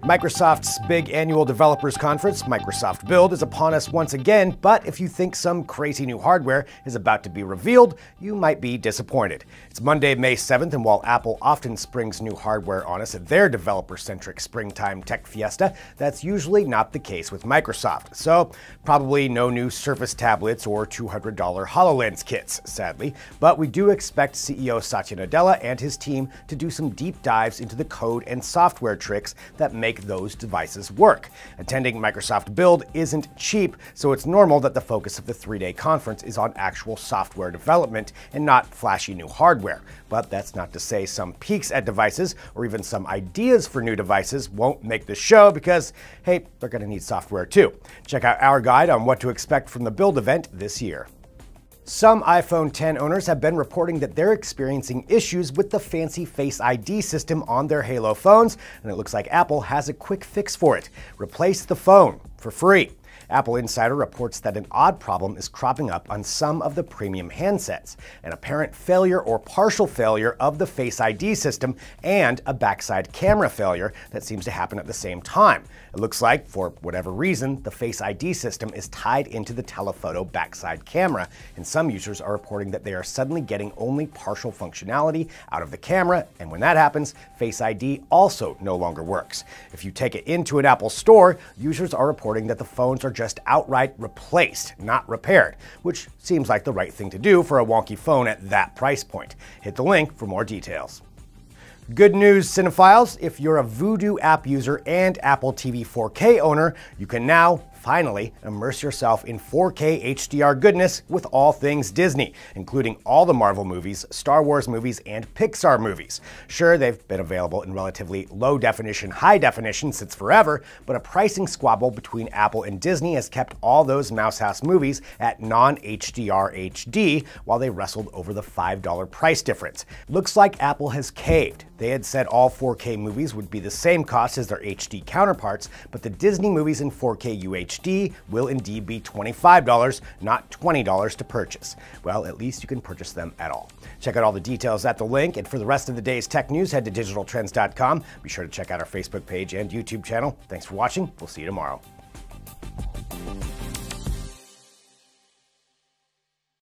Microsoft's big annual developers conference, Microsoft Build, is upon us once again, but if you think some crazy new hardware is about to be revealed, you might be disappointed. It's Monday, May 7th, and while Apple often springs new hardware on us at their developer-centric springtime tech fiesta, that's usually not the case with Microsoft. So, probably no new Surface tablets or $200 HoloLens kits, sadly, but we do expect CEO Satya Nadella and his team to do some deep dives into the code and software tricks that make those devices work. Attending Microsoft Build isn't cheap, so it's normal that the focus of the three-day conference is on actual software development and not flashy new hardware. But that's not to say some peeks at devices or even some ideas for new devices won't make the show because, hey, they're going to need software too. Check out our guide on what to expect from the Build event this year. Some iPhone X owners have been reporting that they're experiencing issues with the fancy Face ID system on their Halo phones, and it looks like Apple has a quick fix for it. Replace the phone for free. Apple Insider reports that an odd problem is cropping up on some of the premium handsets, an apparent failure or partial failure of the Face ID system and a backside camera failure that seems to happen at the same time. It looks like, for whatever reason, the Face ID system is tied into the telephoto backside camera, and some users are reporting that they are suddenly getting only partial functionality out of the camera, and when that happens, Face ID also no longer works. If you take it into an Apple store, users are reporting that the phones are just outright replaced, not repaired, which seems like the right thing to do for a wonky phone at that price point. Hit the link for more details. Good news, cinephiles! If you're a Vudu app user and Apple TV 4K owner, you can now finally immerse yourself in 4K HDR goodness with all things Disney, including all the Marvel movies, Star Wars movies, and Pixar movies. Sure, they've been available in relatively low definition, high definition since forever, but a pricing squabble between Apple and Disney has kept all those Mouse House movies at non-HDR HD while they wrestled over the $5 price difference. Looks like Apple has caved. They had said all 4K movies would be the same cost as their HD counterparts, but the Disney movies in 4K UHD will indeed be $25, not $20 to purchase. Well, at least you can purchase them at all. Check out all the details at the link, and for the rest of the day's tech news, head to digitaltrends.com. Be sure to check out our Facebook page and YouTube channel. Thanks for watching. We'll see you tomorrow.